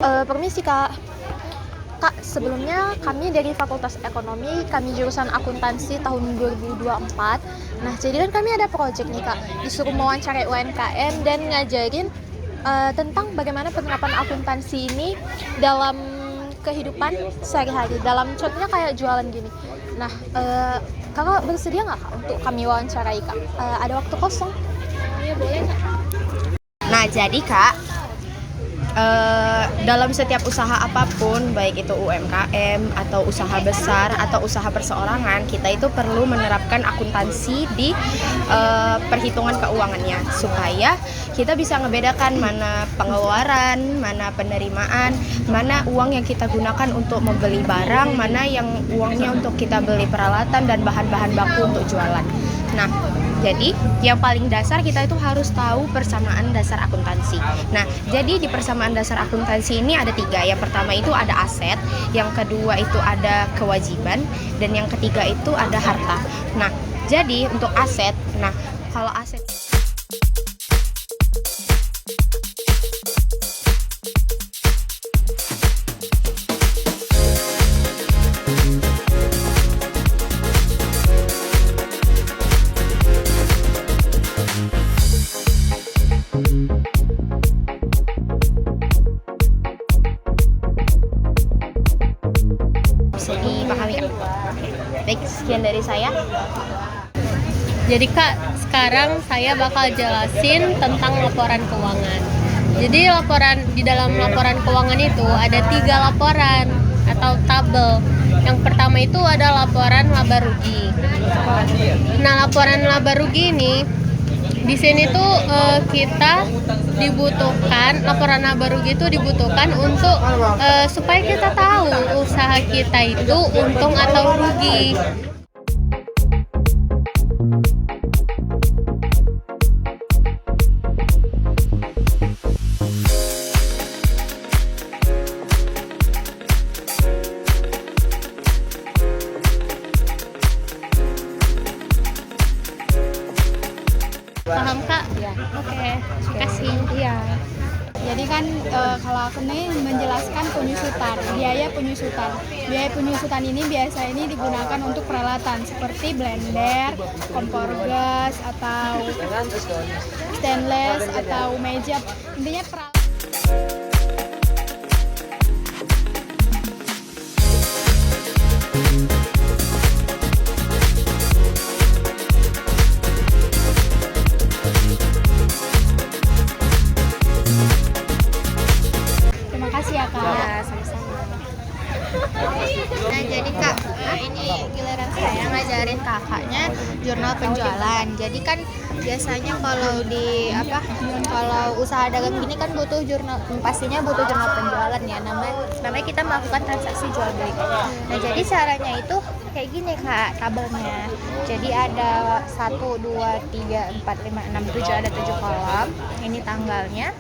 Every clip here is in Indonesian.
Permisi Kak. Kak, sebelumnya kami dari Fakultas Ekonomi, kami jurusan akuntansi tahun 2024. Nah, jadi kan kami ada project nih Kak, disuruh mewawancarai UMKM dan ngajarin tentang bagaimana penerapan akuntansi ini dalam kehidupan sehari-hari. Dalam contohnya kayak jualan gini. Nah, Kakak bersedia nggak Kak untuk kami wawancarai Kak? Ada waktu kosong? Iya, boleh Kak. Nah, jadi Kak, dalam setiap usaha apapun, baik itu UMKM atau usaha besar atau usaha perseorangan, kita itu perlu menerapkan akuntansi di perhitungan keuangannya supaya kita bisa ngebedakan mana pengeluaran, mana penerimaan, mana uang yang kita gunakan untuk membeli barang, mana yang uangnya untuk kita beli peralatan dan bahan-bahan baku untuk jualan. Nah, jadi yang paling dasar kita itu harus tahu persamaan dasar akuntansi. Nah, jadi di persamaan dasar akuntansi ini ada 3. Yang pertama itu ada aset, yang kedua itu ada kewajiban, dan yang ketiga itu ada harta. Nah, jadi untuk aset, kalau aset bisa dipahami. Baik, sekian dari saya. Jadi Kak, sekarang saya bakal jelasin tentang laporan keuangan. Jadi di dalam laporan keuangan itu ada 3 laporan atau tabel. Yang pertama itu ada laporan laba rugi. Nah, laporan laba rugi ini di sini tuh kita dibutuhkan, laporan laba rugi itu dibutuhkan untuk supaya kita tahu usaha kita itu untung atau rugi. Paham Kak? Ya. Oke, makasih. Iya. Jadi kan kalau aku nih menjelaskan penyusutan, biaya penyusutan. Biaya penyusutan ini biasa ini digunakan untuk peralatan seperti blender, kompor gas atau stainless atau meja. Intinya peralatan. Terima kasih ya Kak. Ya, sama-sama. Nah, jadi Kak, ini giliran saya ngajarin kakaknya jurnal penjualan. Jadi kan biasanya kalau usaha dagang gini kan butuh jurnal, pastinya butuh jurnal penjualan ya. Namanya kita melakukan transaksi jual beli. Nah, jadi caranya itu kayak gini Kak, tabelnya. Jadi ada 1, 2, 3, 4, 5, 6, 7, ada 7 kolom. Ini tanggalnya.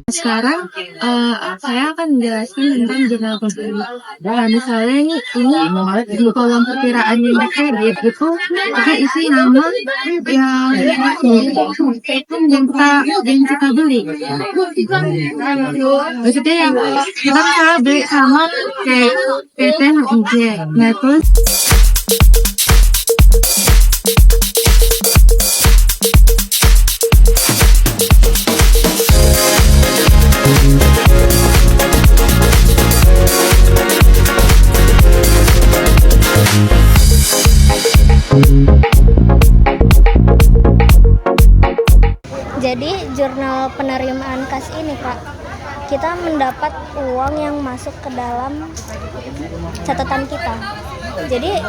Sekarang saya akan menjelaskan tentang jurnal pembeli. Nah, misalnya ini di kolom perkiraan yang kredit itu kita isi nama yang kita beli. Maksudnya yang kita beli sama kayak PT HIJ. Nah, terus Jadi jurnal penerimaan kas ini Kak, kita mendapat uang yang masuk ke dalam catatan kita. Jadi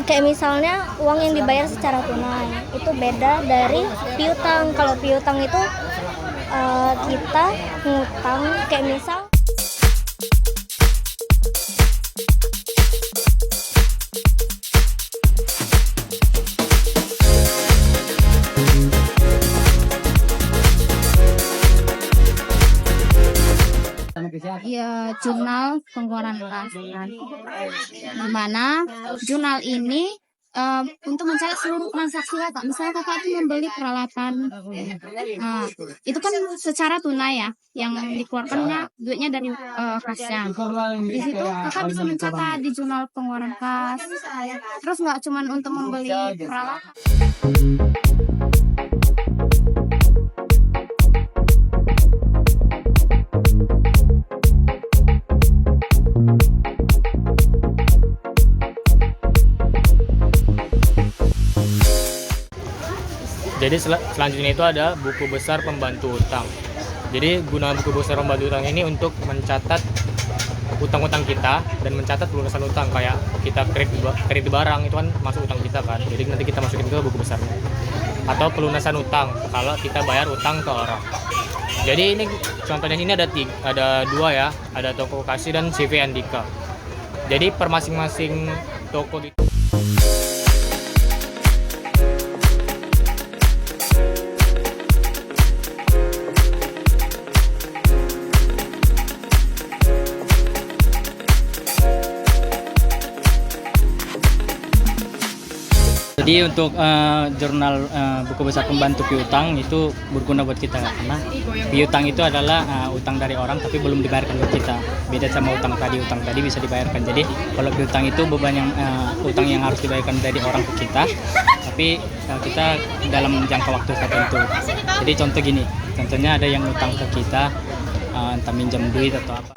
kayak misalnya uang yang dibayar secara tunai itu beda dari piutang. Kalau piutang itu kita ngutang kayak misal ya jurnal pengeluaran kas kan. Di mana jurnal ini untuk mencatat seluruh transaksi kakak. Misalnya kakak itu membeli peralatan, nah, itu kan secara tunai ya, yang dikeluarkannya duitnya dari kasnya. Di situ kakak bisa mencatat di jurnal pengeluaran kas. Terus nggak cuma untuk membeli peralatan. Jadi selanjutnya itu ada buku besar pembantu utang. Jadi guna buku besar pembantu utang ini untuk mencatat utang-utang kita dan mencatat pelunasan utang, kayak kita kredit barang itu kan masuk utang kita kan. Jadi nanti kita masukin ke buku besarnya. Atau pelunasan utang kalau kita bayar utang ke orang. Jadi ini contohnya sini ada dua ya, ada Toko Kasih dan CV Andika. Jadi per masing-masing toko gitu. Jadi untuk jurnal buku besar pembantu piutang itu berguna buat kita karena piutang itu adalah utang dari orang tapi belum dibayarkan ke kita. Beda sama utang tadi bisa dibayarkan. Jadi kalau piutang itu beban yang utang yang harus dibayarkan dari orang ke kita, tapi kita dalam jangka waktu tertentu. Jadi contohnya ada yang utang ke kita, entah minjam duit atau apa.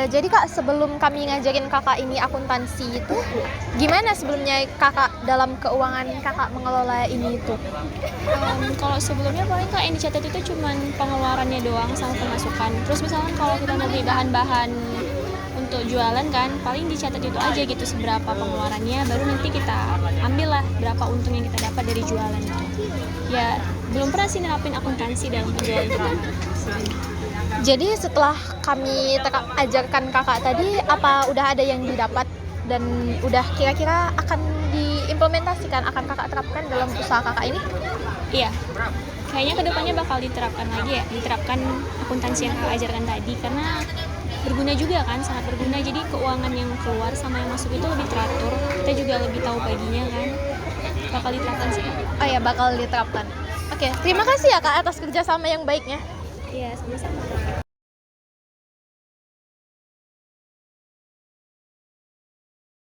Jadi kak, sebelum kami ngajarin kakak ini akuntansi itu, gimana sebelumnya kakak dalam keuangan kakak mengelola ini itu? Kalau sebelumnya paling kak yang dicatat itu cuma pengeluarannya doang sama pemasukan. Terus misalkan kalau kita mau beli bahan-bahan untuk jualan kan, paling dicatat itu aja gitu seberapa pengeluarannya, baru nanti kita ambil lah berapa untung yang kita dapat dari jualan itu. Ya belum pernah sih nerapin akuntansi dalam penjualan kita. Jadi setelah kami ajarkan kakak tadi, apa udah ada yang didapat dan udah kira-kira akan diimplementasikan, akan kakak terapkan dalam usaha kakak ini? Iya, kayaknya kedepannya bakal diterapkan lagi ya, diterapkan akuntansi yang kakak ajarkan tadi, karena berguna juga kan, sangat berguna. Jadi keuangan yang keluar sama yang masuk itu lebih teratur, kita juga lebih tahu baginya kan. Bakal diterapkan sih. Oh ya, bakal diterapkan. Oke, terima kasih ya kak atas kerjasama yang baiknya. Iya, sama-sama.